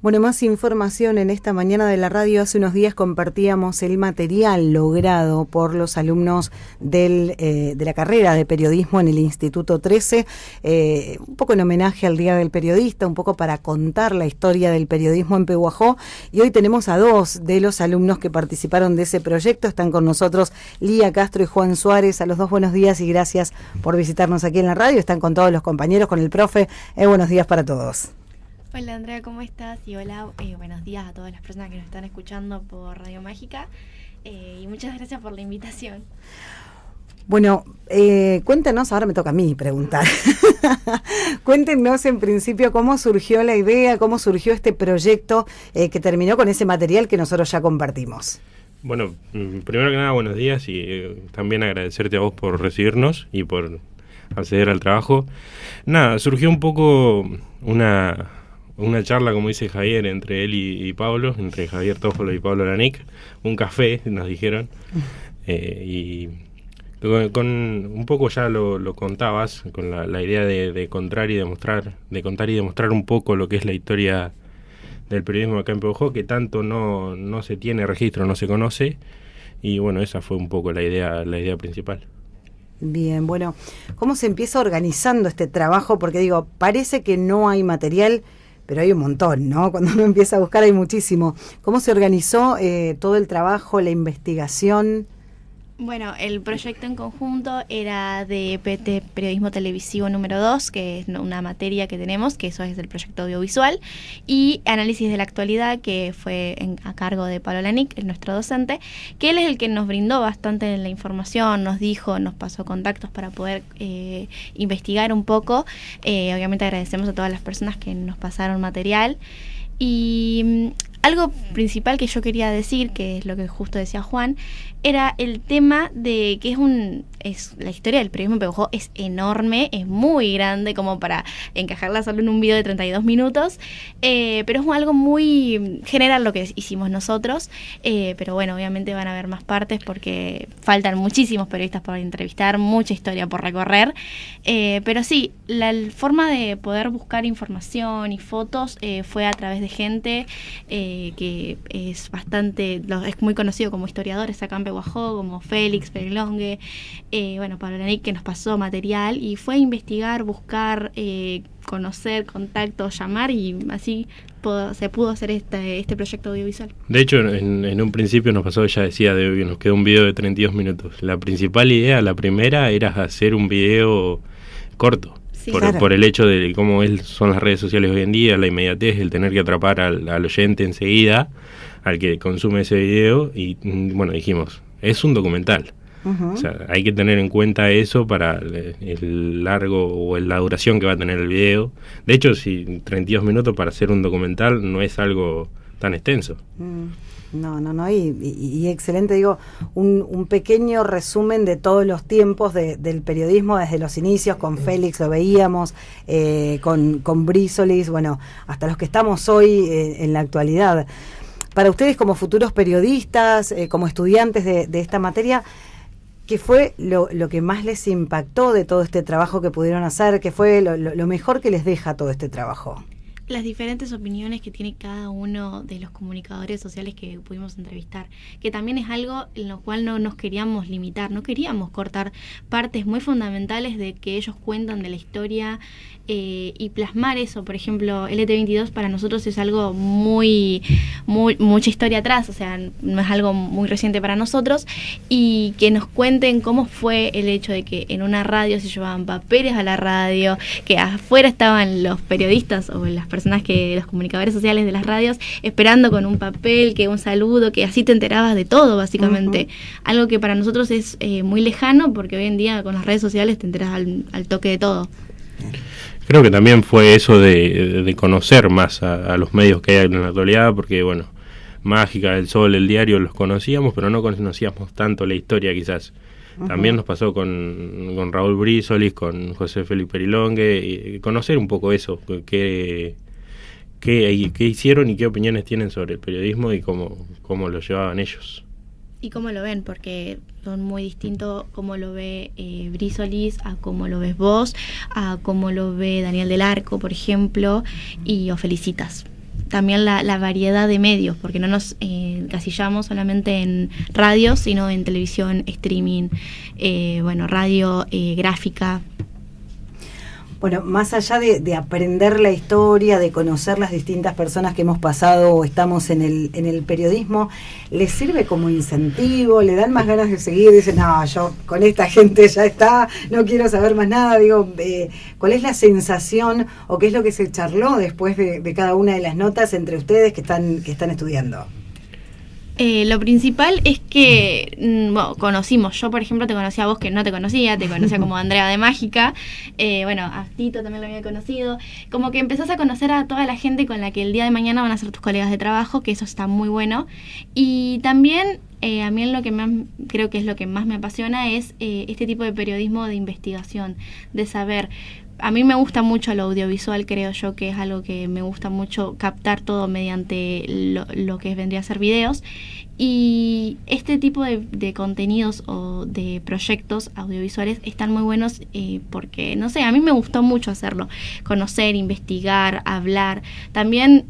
Bueno, más información en esta mañana de la radio. Hace unos días compartíamos el material logrado por los alumnos de la carrera de periodismo en el Instituto 13, un poco en homenaje al Día del Periodista, un poco para contar la historia del periodismo en Pehuajó. Y hoy tenemos a dos de los alumnos que participaron de ese proyecto. Están con nosotros Lía Castro y Juan Suárez. A los dos buenos días y gracias por visitarnos aquí en la radio. Están con todos los compañeros, con el profe. Buenos días para todos. Hola Andrea, ¿cómo estás? Y hola, buenos días a todas las personas que nos están escuchando por Radio Mágica y muchas gracias por la invitación. Bueno, cuéntenos, ahora me toca a mí preguntar. Cuéntenos en principio cómo surgió la idea, cómo surgió este proyecto que terminó con ese material que nosotros ya compartimos. Bueno, primero que nada, buenos días y también agradecerte a vos por recibirnos y por acceder al trabajo. Nada, surgió un poco una charla, como dice Javier, entre él y Pablo, entre Javier Tófolo y Pablo Lanic, un café, nos dijeron, y con un poco ya lo contabas, con la idea de contar y demostrar un poco lo que es la historia del periodismo acá en Pehuajó, que tanto no se tiene registro, no se conoce, y bueno, esa fue un poco la idea principal. Bien, bueno, ¿cómo se empieza organizando este trabajo? Porque digo, parece que no hay material, pero hay un montón, ¿no? Cuando uno empieza a buscar hay muchísimo. ¿Cómo se organizó todo el trabajo, la investigación? Bueno, el proyecto en conjunto era de PT Periodismo Televisivo número 2, que es una materia que tenemos, que eso es del proyecto audiovisual, y análisis de la actualidad, que fue a cargo de Pablo Lanic, nuestro docente, que él es el que nos brindó bastante la información, nos pasó contactos para poder investigar un poco. Obviamente agradecemos a todas las personas que nos pasaron material. Y algo principal que yo quería decir, que es lo que justo decía Juan, era el tema de que es la historia del periodismo en Pehuajó es enorme, es muy grande como para encajarla solo en un video de 32 minutos, pero es algo muy general lo que hicimos nosotros, pero bueno, obviamente van a haber más partes porque faltan muchísimos periodistas por entrevistar, mucha historia por recorrer, pero sí, la forma de poder buscar información y fotos fue a través de gente que es muy conocido como historiadores acá en Pehuajó, como Félix Perilongue, Pablo Lanic, que nos pasó material y fue a investigar, buscar, conocer, contactos, llamar, y así se pudo hacer este proyecto audiovisual. De hecho, en un principio nos pasó, ya decía, nos quedó un video de 32 minutos. La principal idea, la primera, era hacer un video corto. Sí, por el hecho de cómo son las redes sociales hoy en día, la inmediatez, el tener que atrapar al oyente enseguida, al que consume ese video, y bueno, dijimos, es un documental. Uh-huh. O sea, hay que tener en cuenta eso para el largo o la duración que va a tener el video. De hecho, 32 minutos para hacer un documental no es algo tan extenso. No, y excelente, digo, un pequeño resumen de todos los tiempos del periodismo, desde los inicios, con Félix lo veíamos, con Brizolis, bueno, hasta los que estamos hoy en la actualidad. Para ustedes como futuros periodistas, como estudiantes de esta materia, ¿qué fue lo que más les impactó de todo este trabajo que pudieron hacer? ¿Qué fue lo mejor que les deja todo este trabajo? Las diferentes opiniones que tiene cada uno de los comunicadores sociales que pudimos entrevistar, que también es algo en lo cual no nos queríamos limitar, no queríamos cortar partes muy fundamentales de que ellos cuentan de la historia, y plasmar eso. Por ejemplo, LT22 para nosotros es algo mucha historia atrás, o sea, no es algo muy reciente para nosotros, y que nos cuenten cómo fue el hecho de que en una radio se llevaban papeles a la radio, que afuera estaban los periodistas o las personas los comunicadores sociales de las radios esperando con un papel, que un saludo, que así te enterabas de todo básicamente. Uh-huh. Algo que para nosotros es muy lejano, porque hoy en día con las redes sociales te enteras al toque de todo. Creo que también fue eso de conocer más a los medios que hay en la actualidad, porque bueno, Mágica, El Sol, El Diario los conocíamos, pero no conocíamos tanto la historia quizás. Uh-huh. También nos pasó con Raúl Brizolis, con José Félix Perilongue, y conocer un poco eso, qué hicieron y qué opiniones tienen sobre el periodismo y cómo lo llevaban ellos. Y cómo lo ven, porque son muy distintos cómo lo ve Brizolis, a cómo lo ves vos, a cómo lo ve Daniel del Arco, por ejemplo, o Felicitas. también la variedad de medios, porque no nos encasillamos solamente en radio, sino en televisión, streaming, radio, gráfica. Bueno, más allá de aprender la historia, de conocer las distintas personas que hemos pasado o estamos en el periodismo, ¿les sirve como incentivo? ¿Le dan más ganas de seguir? Dicen, no, yo con esta gente ya está, no quiero saber más nada. Digo, ¿cuál es la sensación o qué es lo que se charló después de cada una de las notas entre ustedes que están estudiando? Lo principal es que conocimos, yo por ejemplo te conocí a vos que no te conocía como Andrea de Mágica, a Tito también lo había conocido, como que empezás a conocer a toda la gente con la que el día de mañana van a ser tus colegas de trabajo, que eso está muy bueno, y también a mí lo que más, creo que es lo que más me apasiona es este tipo de periodismo de investigación, de saber. A mí me gusta mucho lo audiovisual, creo yo que es algo que me gusta mucho, captar todo mediante lo que vendría a ser videos. Y este tipo de contenidos o de proyectos audiovisuales están muy buenos porque, no sé, a mí me gustó mucho hacerlo. Conocer, investigar, hablar. También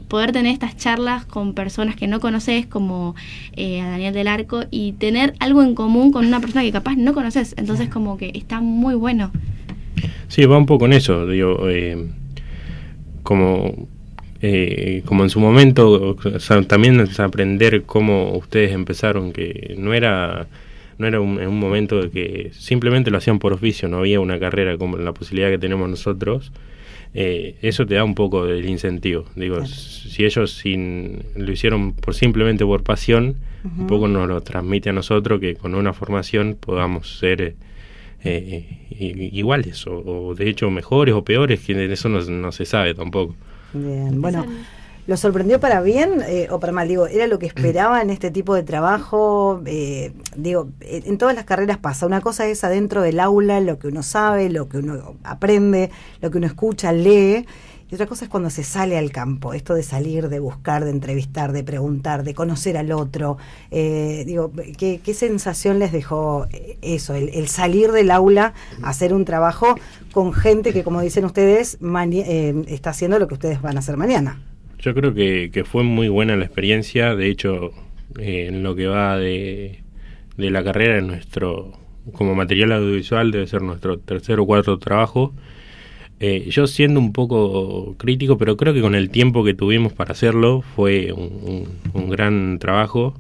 poder tener estas charlas con personas que no conoces, como a Daniel del Arco, y tener algo en común con una persona que capaz no conoces. Entonces como que está muy bueno. Sí, va un poco en eso, digo, como en su momento, o sea, también es aprender cómo ustedes empezaron, que no era en un momento de que simplemente lo hacían por oficio, no había una carrera como la posibilidad que tenemos nosotros. Eso te da un poco del incentivo, digo, claro. Si ellos lo hicieron simplemente por pasión, un poco nos lo transmite a nosotros que con una formación podamos ser iguales o de hecho mejores o peores, que eso no se sabe tampoco. Bien, bueno, ¿lo sorprendió para bien o para mal? Digo, ¿era lo que esperaba en este tipo de trabajo? En todas las carreras pasa, una cosa es adentro del aula, lo que uno sabe, lo que uno aprende, lo que uno escucha, lee, y otra cosa es cuando se sale al campo, esto de salir, de buscar, de entrevistar, de preguntar, de conocer al otro. ¿Qué sensación les dejó eso, el salir del aula a hacer un trabajo con gente que, como dicen ustedes, está haciendo lo que ustedes van a hacer mañana? Yo creo que fue muy buena la experiencia. De hecho, en lo que va de la carrera, como material audiovisual debe ser nuestro tercer o cuarto trabajo. Yo siendo un poco crítico, pero creo que con el tiempo que tuvimos para hacerlo fue un gran trabajo.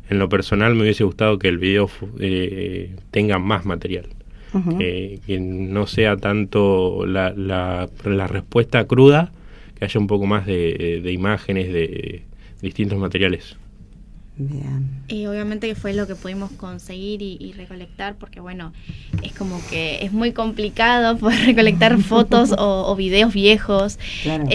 En lo personal me hubiese gustado que el video tenga más material, que no sea tanto la respuesta cruda, que haya un poco más de imágenes, de distintos materiales. Bien. Obviamente que fue lo que pudimos conseguir y recolectar, porque bueno, es como que es muy complicado poder recolectar fotos o videos viejos, claro.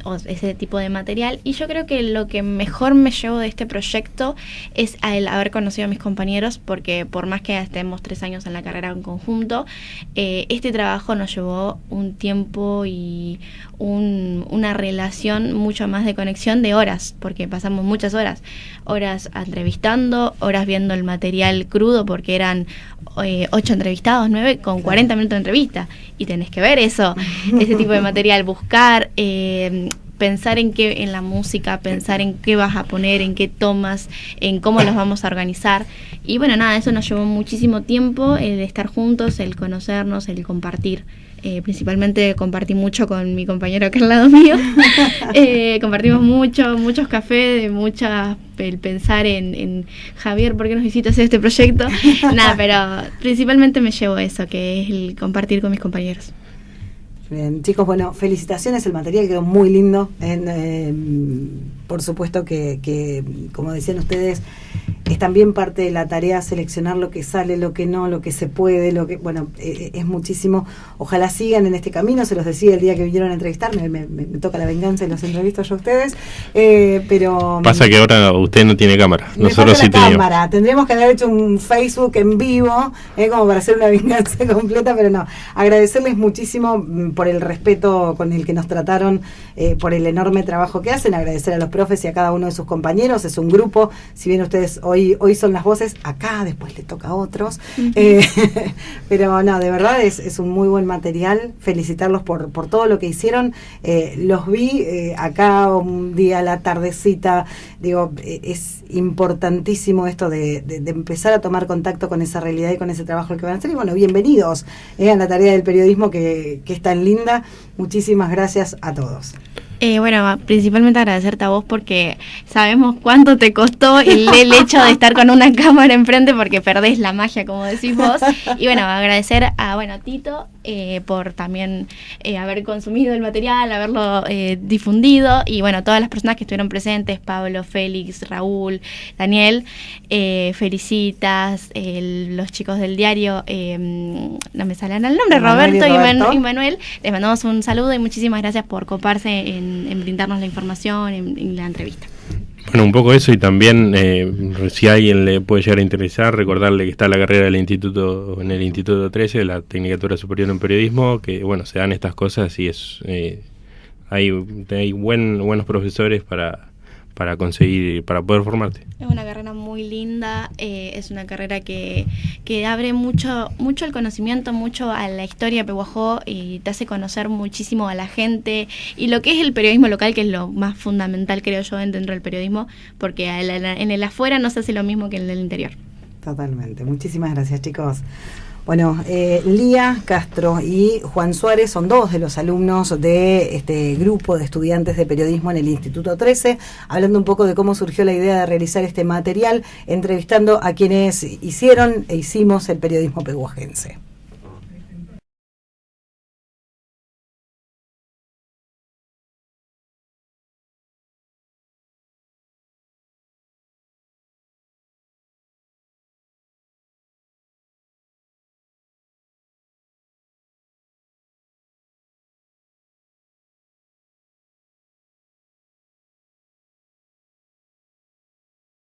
O ese tipo de material, y yo creo que lo que mejor me llevo de este proyecto es el haber conocido a mis compañeros, porque por más que estemos 3 años en la carrera en conjunto, este trabajo nos llevó un tiempo y una relación mucho más de conexión de horas, porque pasamos muchas horas entrevistando, horas viendo el material crudo, porque eran 8 entrevistados, 9 con 40 minutos de entrevista, y tenés que ver ese tipo de material, buscar, pensar en la música, pensar en qué vas a poner, en qué tomas, en cómo los vamos a organizar, y bueno, nada, eso nos llevó muchísimo tiempo, el estar juntos, el conocernos, el compartir. Principalmente compartí mucho con mi compañero que es al lado mío. Compartimos muchos cafés, el pensar en Javier, ¿por qué nos hiciste hacer este proyecto? Nada, pero principalmente me llevo eso, que es el compartir con mis compañeros. Bien, chicos, bueno, felicitaciones, el material quedó muy lindo. Por supuesto que, como decían ustedes, es también parte de la tarea seleccionar lo que sale, lo que no, lo que se puede, es muchísimo. Ojalá sigan en este camino, se los decía el día que vinieron a entrevistarme, me toca la venganza y los entrevisto yo a ustedes, pero... Pasa que ahora usted no tiene cámara, nosotros sí tenemos. Cámara. Tendríamos que haber hecho un Facebook en vivo, como para hacer una venganza completa, pero no. Agradecerles muchísimo por el respeto con el que nos trataron, por el enorme trabajo que hacen, agradecer a los profes y a cada uno de sus compañeros, es un grupo, si bien ustedes hoy hoy son las voces acá, después le toca a otros. Pero no, de verdad es un muy buen material. Felicitarlos por todo lo que hicieron. Los vi acá un día a la tardecita. Digo, es importantísimo esto de empezar a tomar contacto con esa realidad y con ese trabajo que van a hacer. Y bueno, bienvenidos a la tarea del periodismo que es tan linda. Muchísimas gracias a todos. Bueno, principalmente agradecerte a vos porque sabemos cuánto te costó el hecho de estar con una cámara enfrente porque perdés la magia, como decís vos. Y bueno, agradecer a Tito por también haber consumido el material, haberlo difundido, y bueno, todas las personas que estuvieron presentes, Pablo, Félix, Raúl, Daniel, Felicitas, los chicos del diario, no me salen el nombre, Roberto y Manuel, les mandamos un saludo y muchísimas gracias por coparse en brindarnos la información, en la entrevista. Bueno, un poco eso, y también si a alguien le puede llegar a interesar, recordarle que está la carrera del instituto, en el Instituto 13, de la Tecnicatura Superior en Periodismo, que bueno, se dan estas cosas y hay buenos profesores para conseguir, para poder formarte. Es una carrera muy linda, es una carrera que abre mucho el conocimiento, mucho a la historia de Pehuajó, y te hace conocer muchísimo a la gente y lo que es el periodismo local, que es lo más fundamental, creo yo, dentro del periodismo, porque en el afuera no se hace lo mismo que en el interior. Totalmente. Muchísimas gracias, chicos. Bueno, Lía Castro y Juan Suárez son dos de los alumnos de este grupo de estudiantes de periodismo en el Instituto 13, hablando un poco de cómo surgió la idea de realizar este material, entrevistando a quienes hicieron e hicimos el periodismo pehuajense.